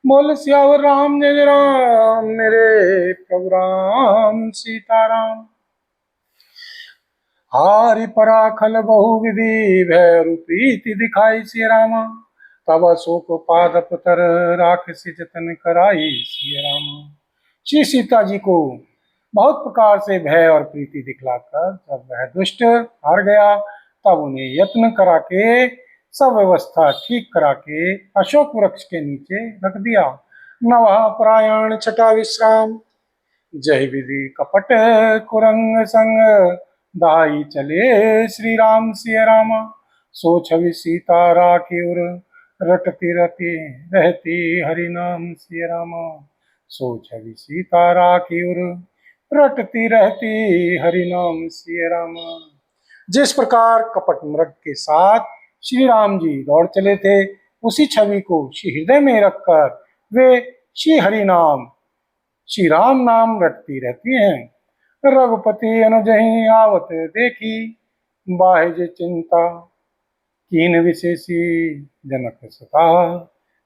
बोल सियावर राम जय जय राम मेरे प्रभु राम सीताराम। हारि पराखल बहुविधि भैरु प्रीति दिखाई सिय रामा। तब अशोक पादप तर राखसी जतन कराई सिय रामा। श्री सीता जी को बहुत प्रकार से भय और प्रीति दिखलाकर जब वह दुष्ट हार गया तब उन्हें यत्न करा के सब व्यवस्था ठीक करा के अशोक वृक्ष के नीचे रख दिया। नवः परायण छठा विश्राम। जय विधि कपट कुरंग संग दाई चले श्री राम सिय रामा। सो छवि सीता राखी उर रटती रति रहती हरि नाम सिय रामा। सो छवि सीता राखी उर रटती रहती हरि नाम सिय रामा। जिस प्रकार कपट मृग के साथ श्री राम जी दौड़ चले थे उसी छवि को श्री हृदय में रखकर वे श्री हरि नाम श्री राम नाम रटती रहती हैं। रघुपति अनुजहि आवत देखी बाह्य चिंता कीन विशेषी जनक सुता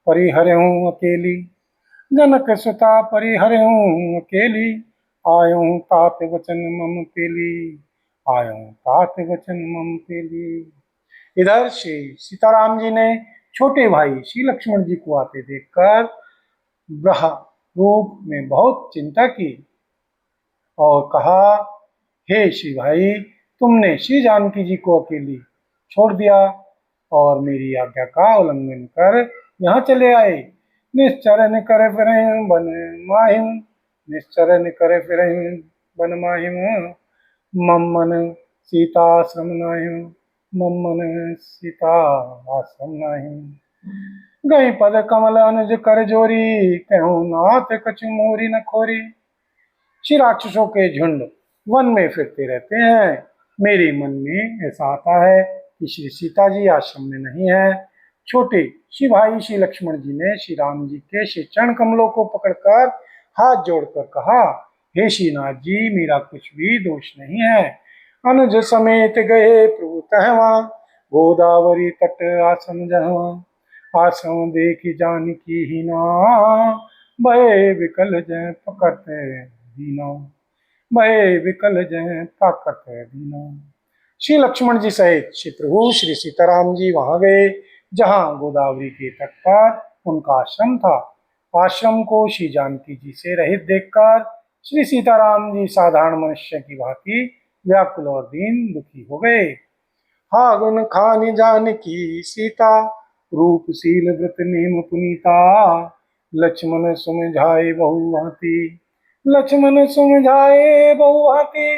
परिहरहूँ अकेली। जनक सुता परिहरहूँ अकेली आयूं तात वचन मम पेली। आयूं तात वचन मम पेली। इधर श्री सीताराम जी ने छोटे भाई श्री लक्ष्मण जी को आते देखकर ब्रहा रूप में बहुत चिंता की और कहा, हे श्री भाई, तुमने श्री जानकी जी को अकेली छोड़ दिया और मेरी आज्ञा का उल्लंघन कर यहाँ चले आए। निश्चरण करे फिर बन माहिम। निश्चरण करे फिर बन माहिम। मम मन सीता आश्रम नाहिम। मम मन सीता आश्रम नाहिम। गई पद कमल अनुज कर जोरी कहूँ नाथ कछु मोरी न खोरी। श्री राक्षसों के झुंड वन में फिरते रहते हैं। मेरे मन में ऐसा आता है कि श्री सीता जी आश्रम में नहीं है। छोटे श्री भाई श्री लक्ष्मण जी ने श्री राम जी के श्री चरण कमलों को पकड़कर हाथ जोड़कर कहा, हे श्रीनाथ जी, मेरा कुछ भी दोष नहीं है। अनुज समेत गए प्रभु तहवा गोदावरी तट आश्रम जहवा। आश्रम देखी जानकी हीना भय विकल जय पकड़ते दीना। भय विकल जय पकड़ते दीना। श्री लक्ष्मण जी सहित श्री प्रभु श्री सीताराम जी वहां गए जहां गोदावरी के तट पर उनका आश्रम था। आश्रम को श्री जानकी जी से रहित देखकर श्री सीताराम जी साधारण मनुष्य की भांति व्याकुल और दीन दुखी हो गए। हा गुण खानी जानकी सीता रूपशील व्रत नेम पुनीता। लक्ष्मण सुमझाए बहु भांति। लक्ष्मण सुमझाए बहु भांति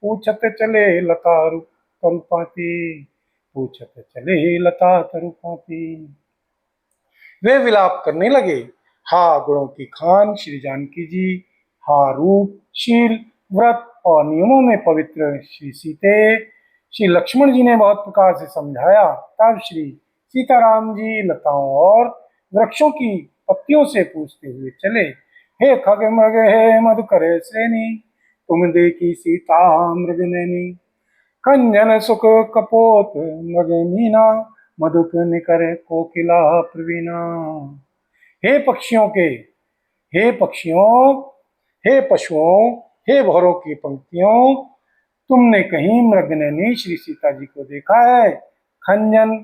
पूछत चले लता तरुपाती। पूछत चले लता तरुपाती। वे विलाप करने लगे, हा गुणों की खान श्री जानकी जी, हा रूप शील व्रत और नियमों में पवित्र श्री सीते। श्री लक्ष्मण जी ने बहुत प्रकार से समझाया। तब श्री सीताराम जी लताओं और वृक्षों की पत्तियों से पूछते हुए चले, हे खग मृग हे मधुकर श्रेणी। तुम देखी सीता मृग नैनी। कंजन सुख कपोत मृग मीना। मधुप निकर कोकिला प्रवीणा। हे पक्षियों के, हे पक्षियों, हे पशुओं, हे भौरों की पंक्तियों, तुमने कहीं मृगनैनी श्री सीता जी को देखा है? खंजन,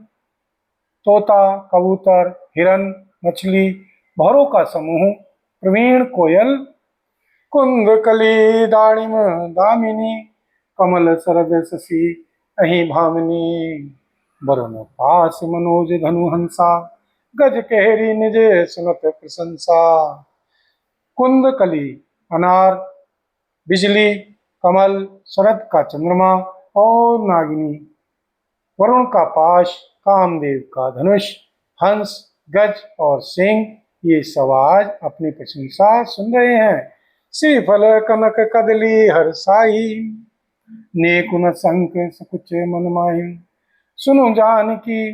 तोता, कबूतर, हिरन, मछली, भौरों का समूह, प्रवीण कोयल, कुंद कली दाड़िम दामिनी, कमल सरद शशि अहि भामिनी, वरुण पास मनोज धनु हंसा, गज केहरी निज सुनत प्रशंसा। कुंद कली अनार, बिजली, कमल, शरद का चंद्रमा और नागिनी, वरुण का पाश, कामदेव का धनुष, हंस, गज और सिंह, ये सब आज अपनी प्रशंसा सुन रहे हैं। श्रीफल कनक कदली हर साई। नेकुन संक सकुच मन माही। सुनो जानकी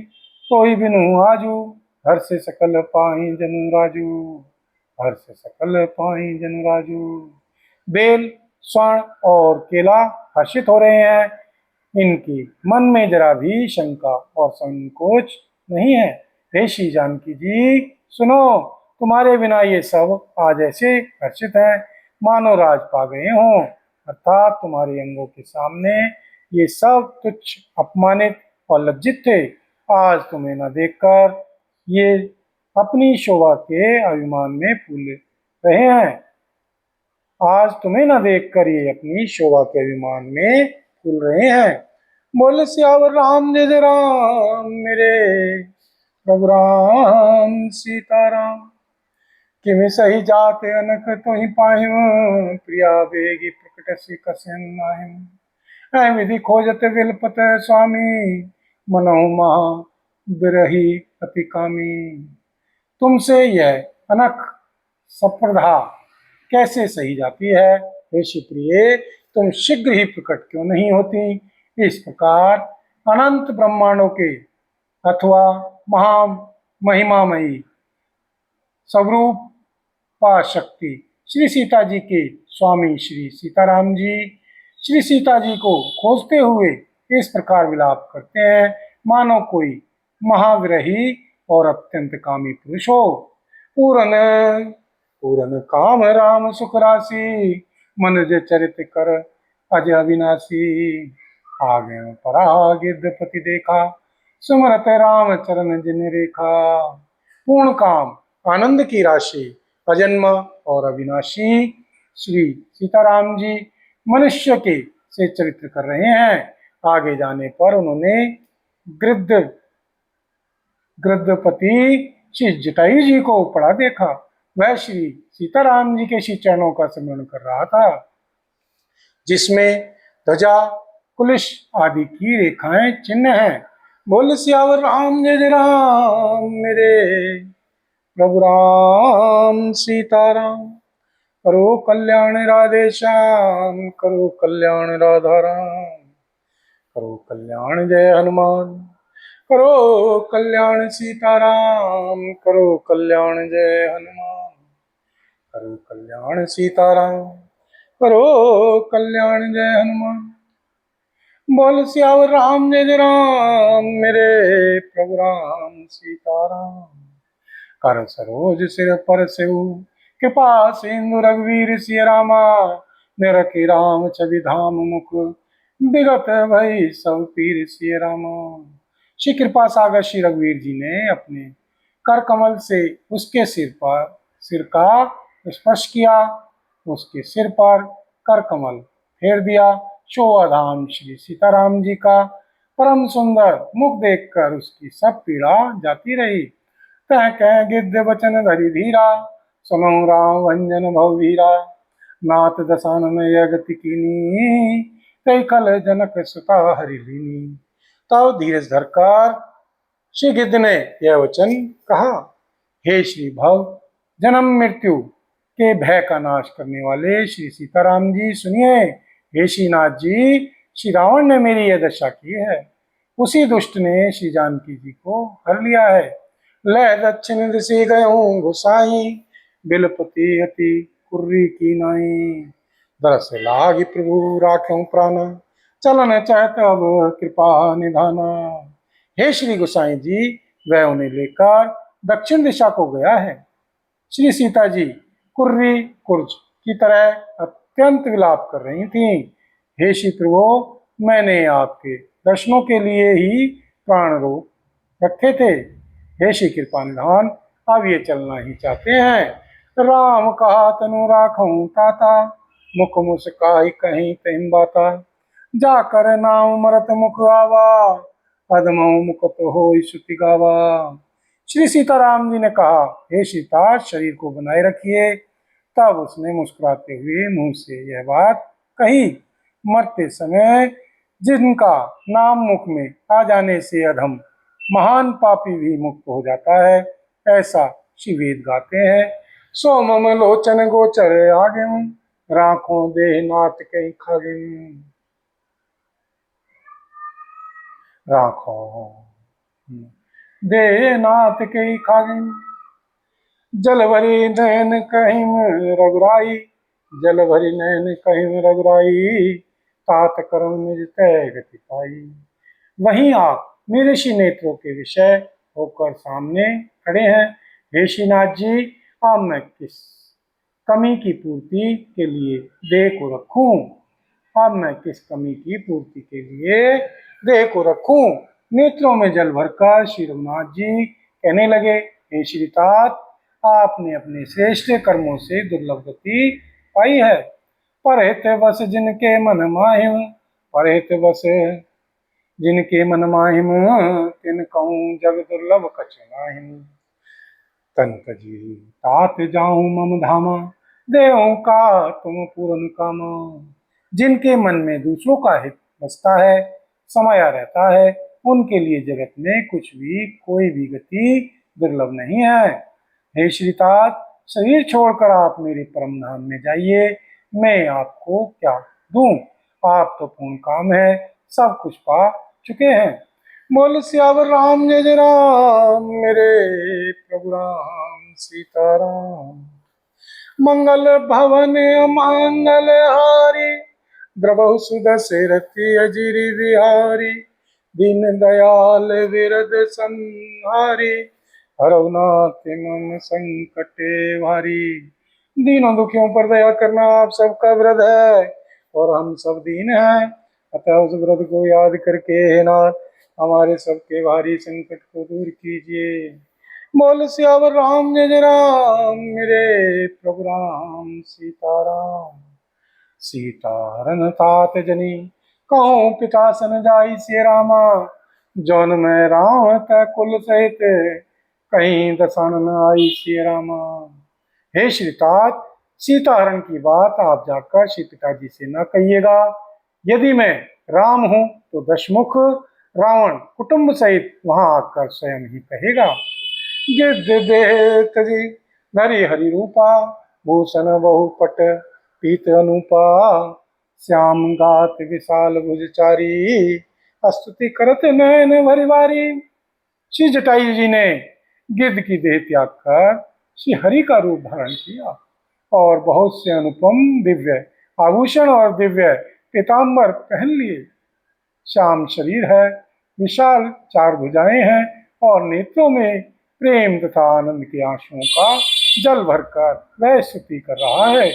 तोहि बिनु आजू। हर्ष सकल पाहि जनु राजू। हर्ष सकल पाहि जनु राजू। बेल, स्वर्ण और केला हर्षित हो रहे हैं। इनकी मन में जरा भी शंका और संकोच नहीं है। हे श्री जानकी जी सुनो, तुम्हारे बिना ये सब आज ऐसे हर्षित है मानो राज पा गए हों, अर्थात तुम्हारे अंगों के सामने ये सब तुच्छ, अपमानित और लज्जित थे। आज तुम्हें न देखकर ये अपनी शोभा के अभिमान में फूल रहे हैं। आज तुम्हें न देखकर ये अपनी शोभा के अभिमान में फूल रहे हैं। बोले सियावर राम जय जय राम, मेरे प्रभु राम सीताराम। किमि सही जाते अनक तुहि पाहिम, प्रिया बेगी प्रकट सी कसन नाहिम। ऐ विधि खोजत विलपत स्वामी, मनहु महा बिरही अति कामी। तुमसे यह अनक सप्रधा कैसे सही जाती है, हे शिवप्रिय तुम शीघ्र ही प्रकट क्यों नहीं होती। इस प्रकार अनंत ब्रह्मांडों के अथवा महा महिमामयी स्वरूपा शक्ति श्री सीता जी के स्वामी श्री सीताराम जी श्री सीता जी को खोजते हुए इस प्रकार विलाप करते हैं मानो कोई महाविरही और अत्यंत कामी पुरुष हो। पूरन पूरन काम राम सुख राशि, मनुज चरित कर अज अविनाशी। आगे परागिद पति देखा, सुमरत राम चरण जिन रेखा। पूर्ण काम आनंद की राशि, अजन्म और अविनाशी श्री सीताराम जी मनुष्य के से चरित्र कर रहे हैं। आगे जाने पर उन्होंने गृद्धपति श्री जटायु जी को पड़ा देखा। वह श्री सीताराम जी के श्री चरणों का स्मरण कर रहा था, जिसमें ध्वजा कुलिश आदि की रेखाएं चिन्ह हैं। बोल सियावर राम जय जय राम, मेरे प्रभु राम सीताराम। करो कल्याण राधे श्याम, करो कल्याण राधा राम। करो कल्याण जय हनुमान, करो कल्याण सीताराम। करो कल्याण जय हनुमान, करो कल्याण सीताराम। करो कल्याण जय हनुमान। बोल सियावर राम जय जय राम, मेरे प्रभु राम सीताराम। कर सरोज सिर पर सेऊ, कृपा सिंधु रघुवीर सिय रामा। निरखी राम छवि धाम मुख, विगत भई सब पीर सिय रामा। श्री कृपा सागर श्री रघुवीर जी ने अपने कर कमल से उसके सिर का स्पर्श किया, उसके सिर पर कर कमल फेर दिया। शोभा धाम श्री सीताराम जी का परम सुंदर मुख देखकर उसकी सब पीड़ा जाती रही। कह कह गिद्ध बचन धरि धीरा, सुनो राम भंजन भववीरा। नाथ दशानन यगति कीनी, कई खल जनक सुता हरि लीनी। तब धीरज धरकर श्री गिद्ध ने यह वचन कहा, हे श्री भव जन्म मृत्यु के भय का नाश करने वाले श्री सीताराम जी सुनिए। हे श्रीनाथ जी, श्री रावण ने मेरी यह दशा की है, उसी दुष्ट ने श्री जानकी जी को हर लिया है। लय दक्षिण दिशे गयो घुसाई, बिलपति अति कुर्री की नाई। दरस लागी प्रभु राख्यों प्राण, चलन चाहत अब कृपा निधाना। हे श्री गोसाई जी, वह उन्हें लेकर दक्षिण दिशा को गया है। श्री सीता जी कुर्री कुर्ज की तरह अत्यंत विलाप कर रही थीं। हे श्री प्रभु, मैंने आपके दर्शनों के लिए ही प्राण रोक रखे थे। हे श्री कृपा निधान, अब ये चलना ही चाहते हैं। राम कहा तनु राखूं ताता, मुख मुस्काई कहीं तहिं बाता। जाकर नाम मरत मुख आवा, अदमो मुख तो हो श्रुति गावा। श्री सीताराम जी ने कहा, हे सीता शरीर को बनाए रखिए। तब उसने मुस्कुराते हुए मुंह से यह बात कही, मरते समय जिनका नाम मुख में आ जाने से अधम महान पापी भी मुक्त हो जाता है, ऐसा शिवेद गाते हैं। सो मम लोचन गोचर आगे, राखों देह नाथ कहीं खागे। राखों देह नाथ कहीं खागे, जल भरी नैन कहीं रघुराई। जल भरी नैन कहीं रघुराई, तात करम निज तय गति पाई। वहीं आप मेरे श्री नेत्रों के विषय होकर सामने खड़े हैं। हे श्रीनाथ जी, अब मैं किस कमी की पूर्ति के लिए देह को रखूं? अब मैं किस कमी की पूर्ति के लिए देह को रखूं? नेत्रों में जल भरकर श्री रघुनाथ जी कहने लगे, हे श्रीतात, आपने अपने श्रेष्ठ कर्मों से दुर्लभ गति पाई है। परहित बस जिनके मन माहिम, परहित बस जिनके मन माहिम, तिन कहूँ जग दुर्लभ कछ नाहिम। तन तजी तात जाऊं मम धामा, देहों का तुम पूरन कामा। जिनके मन में दूसरों का हित बसता है, समाया रहता है, उनके लिए जगत में कुछ भी कोई भी गति दुर्लभ नहीं है। हे श्रीतात, शरीर छोड़कर आप मेरे परम धाम में जाइए, मैं आपको क्या दूं? आप तो पूर्ण काम है, सब कुछ पा चुके हैं। बोल सियावर राम जय जय राम, मेरे प्रभु राम सीताराम। मंगल भवन मंगल हारी, द्रवहु सुदशरथि अजिरि बिहारी। दीन दयाल विरद संहारी, हरहु नाथ मम संकटे भारी। दीनों दुखियों पर दया करना आप सबका व्रत है, और हम सब दीन हैं, अतः उस व्रत को याद करके हे नाथ हमारे सबके भारी संकट को दूर कीजिए। बोल सियावर राम जय जय राम, मेरे प्रभु राम सीताराम। सीतारन तात जनी, कहूँ पिता सन जाई सिय रामा। जौन मैं राम तय कुल सहित, कहीं दसानन आई सिय रामा। हे श्री तात, सीताहरण की बात आप जाकर श्री पिताजी से न कहिएगा। यदि मैं राम हूं तो दशमुख रावण कुटुंब सहित वहां आकर स्वयं ही कहेगा। गिद्ध देत जी नरी हरि रूपा, भूषण बहुपट पीत अनूपा। श्याम गात विशाल भुजचारी, स्तुति करत नयन भरि बारी। श्री जटायु जी ने गिद्ध की देह त्याग कर श्री हरि का रूप धारण किया और बहुत से अनुपम दिव्य आभूषण और दिव्य पीताम्बर पहन लिए। श्याम शरीर है, विशाल चार भुजाएं हैं और नेत्रों में प्रेम तथा आनंद के आंसुओं का जल भरकर वह स्तुति कर रहा है।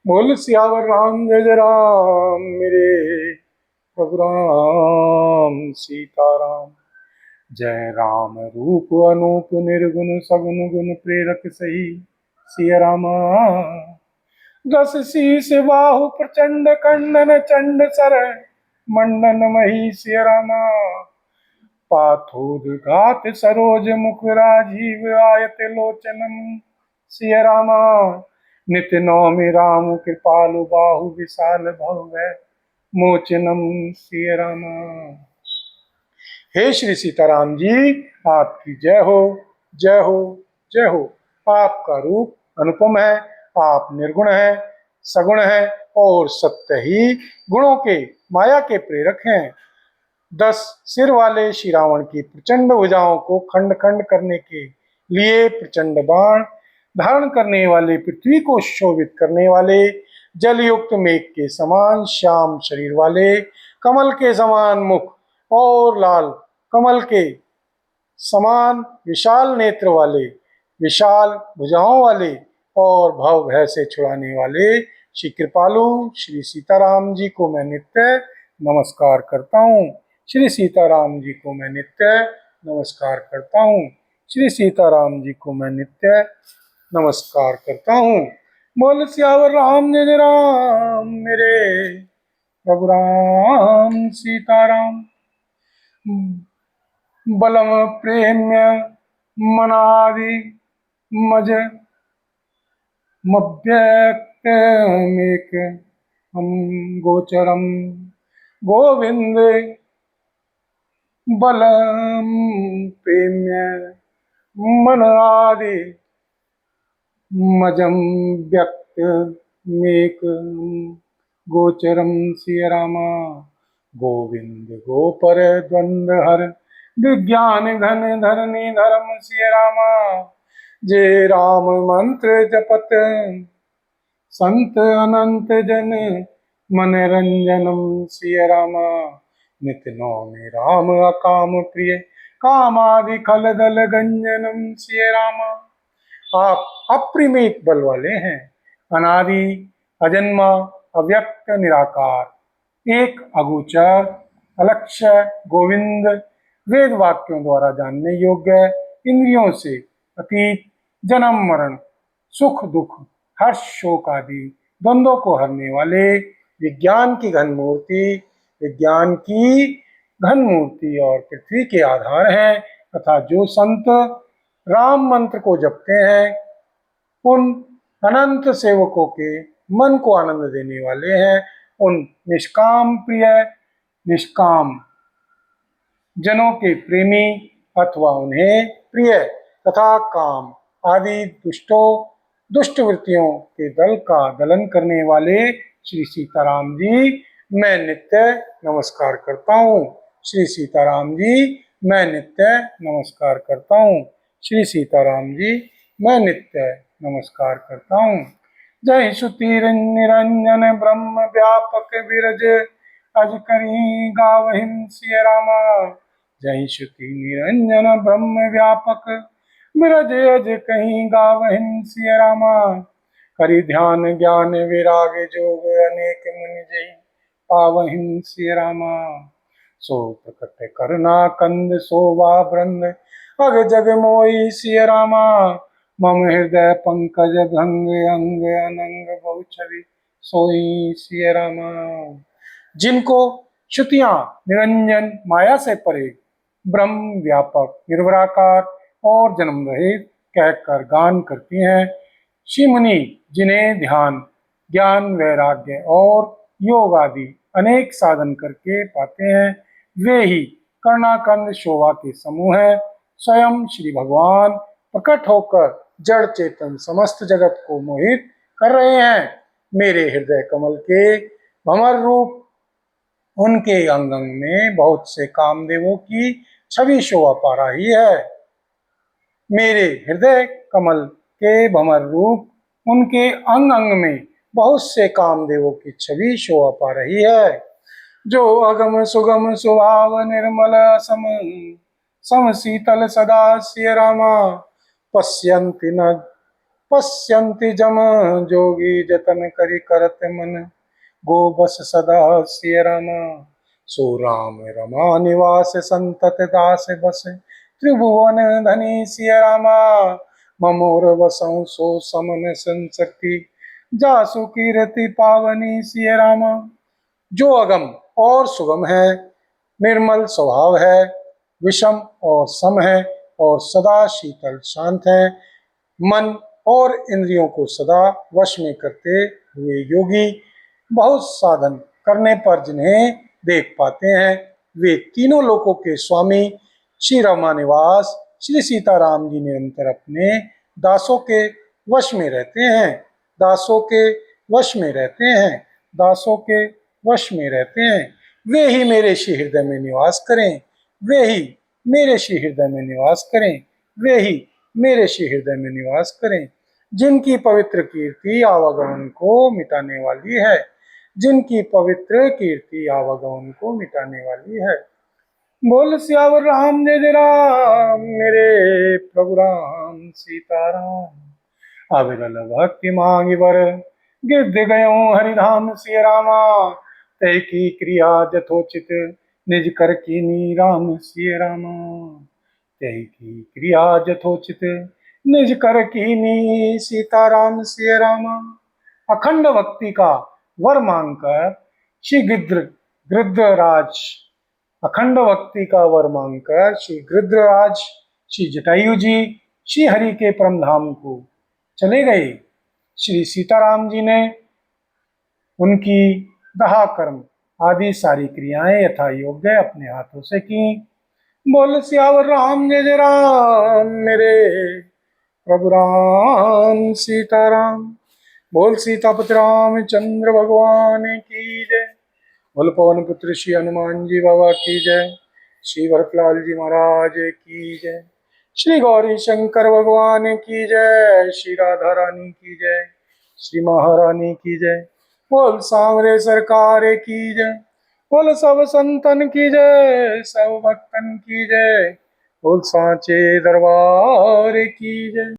बोल सियावर राम जय जय राम, मेरे प्रभु राम सीताराम। जय राम रूप अनूप निर्गुण सगुन गुण प्रेरक सही सिय रामा। दस शीस बाहु प्रचंड खंडन चंड सर मंडन मही सिय रामा। पाथोदघात सरोज मुख राजीव आयत लोचनम सिय रामा। नित्य नौमि राम कृपालु बाहु विशाल भव्य मोचनम सिय रामा। हे श्री सीताराम जी, आपकी जय हो, जय हो, जय हो। आपका रूप अनुपम है, आप निर्गुण हैं, सगुण हैं और सत्य ही गुणों के माया के प्रेरक हैं। 10 सिर वाले श्री रावण की प्रचंड भुजाओं को खंड खंड करने के लिए प्रचंड बाण धारण करने वाले, पृथ्वी को शोभित करने वाले, जलयुक्त मेघ के समान श्याम शरीर वाले, कमल के समान मुख और लाल कमल के समान विशाल नेत्र वाले, विशाल भुजाओं वाले और भव भय से छुड़ाने वाले श्री कृपालु श्री सीताराम जी को मैं नित्य नमस्कार करता हूँ। श्री सीताराम जी को मैं नित्य नमस्कार करता हूँ। श्री सीताराम जी को मैं नित्य नमस्कार करता हूँ। बोल सियावर राम जय जय राम, मेरे प्रभु राम सीताराम। बलम प्रेम्य मनादि मज मभ्यक्तमेक हम गोचरम गोविंद। बलम प्रेम्य मन आदि मजम व्यक्त मेक गोचरम सिय रामा। गोविंद गोपर द्वंद हर विज्ञान घन धरनी धर्म सिय रामा। जय राम मंत्र जपत संत अनंत जन मन रंजनम सिय रामा। नित नौमि राम अकाम प्रिय कामादि खल दल गंजनम सिय रामा। आप अप्रिमेय बल वाले हैं, अनादि, अजन्मा, अव्यक्त, निराकार, एक अगोचर, अलक्ष्य, गोविंद, वेद वाक्यों द्वारा जानने योग्य, इंद्रियों से अतीत, जन्म मरण, सुख दुख, हर्ष शोक आदि द्वंद्वों को हरने वाले, विज्ञान की घन मूर्ति, विज्ञान की घन मूर्ति और पृथ्वी के आधार हैं, तथा जो संत राम मंत्र को जपते हैं उन अनंत सेवकों के मन को आनंद देने वाले हैं, उन निष्काम प्रिय, निष्काम जनों के प्रेमी अथवा उन्हें प्रिय तथा काम आदि दुष्ट वृत्तियों के दल का दलन करने वाले श्री सीताराम जी मैं नित्य नमस्कार करता हूँ। श्री सीताराम जी मैं नित्य नमस्कार करता हूँ। श्री सीताराम जी मैं नित्य नमस्कार करता हूँ। जय श्रुति निरंजन ब्रह्म व्यापक विरज अज करी गावहिं सिय रामा। जय श्रुति निरंजन ब्रह्म व्यापक विरज अज कहीं गावहिं सिय रामा। करि ध्यान ज्ञान विराग जोग अनेक मुनि जय पावहिं सिय रामा। सो प्रकट करुणा कंद शोभा वृंद अग जग मोई सिय रामा। मम हृदय पंकज भंग अंग अनंग बहु छवि सोई सिय रामा। जिनको श्रुतियां निरंजन माया से परे, ब्रह्म व्यापक निर्वराकार और जन्म रहित कहकर गान करती हैं, श्री मुनि जिन्हें ध्यान ज्ञान वैराग्य और योग आदि अनेक साधन करके पाते हैं, वे ही कर्णाकंद शोभा के समूह हैं। स्वयं श्री भगवान प्रकट होकर जड़ चेतन समस्त जगत को मोहित कर रहे हैं। मेरे हृदय कमल के भंवर रूप उनके अंग अंग में बहुत से कामदेवों की छवि शोभा पा रही है। मेरे हृदय कमल के भंवर रूप उनके अंग अंग में बहुत से कामदेवों की छवि शोभा पा रही है। जो अगम सुगम सुभाव निर्मल सम सम शीतल सदा सिय रामा। पश्यन्ति जम जोगी जतन करि करत मन गो बस सदा सिय रामा। सो राम रमा निवास संतत दास बस त्रिभुवन धनी सिय रामा। ममोर वसौ सो समन संशक्ति जासु कीरति पावनी सिय रामा। जो अगम और सुगम है, निर्मल स्वभाव है, विषम और सम है और सदा शीतल शांत है, मन और इंद्रियों को सदा वश में करते हुए योगी बहुत साधन करने पर जिन्हें देख पाते हैं, वे तीनों लोकों के स्वामी श्री रामानिवास श्री सीताराम जी निरंतर अपने दासों के वश में रहते हैं, दासों के वश में रहते हैं, दासों के वश में रहते हैं। वे ही मेरे श्री हृदय में निवास करें, वे ही मेरे श्री हृदय में निवास करें, वे ही मेरे श्री हृदय में निवास करें। जिनकी पवित्र कीर्ति आवागमन को मिटाने वाली है, जिनकी पवित्र कीर्ति आवागमन को मिटाने वाली है। बोल सियावर राम जय जय राम, मेरे प्रभु राम सीताराम। अविरल भक्ति मांगी बर गिद्ध गयो हरिधाम सिय रामा। तय की क्रिया जथोचित निज कर कीनी राम सिय रामा। तय की क्रिया जथोचित निज कर कीनी सीताराम सिय रामा। अखंड भक्ति का वर मांगकर श्री गृध्रराज अखंड भक्ति का वर मांगकर श्री गृध्रराज श्री जटायु जी श्री हरि के परम धाम को चले गए। श्री सीताराम जी ने उनकी दहा कर्म आदि सारी क्रियाएं यथा योग्य अपने हाथों से की। बोल सियावर राम जय जय राम, मेरे प्रभु राम सीताराम। बोल सीतापति रामचंद्र भगवान की जय। बोल पवन पुत्र श्री हनुमान जी बाबा की जय। श्री भरतलाल जी महाराज की जय। श्री गौरी शंकर भगवान की जय। श्री राधा रानी की जय। श्री महारानी की जय। बोल सांवरे सरकार की जय। बोल सब संतन की जय, सब भक्तन की जय। बोल सांचे दरबार की जय।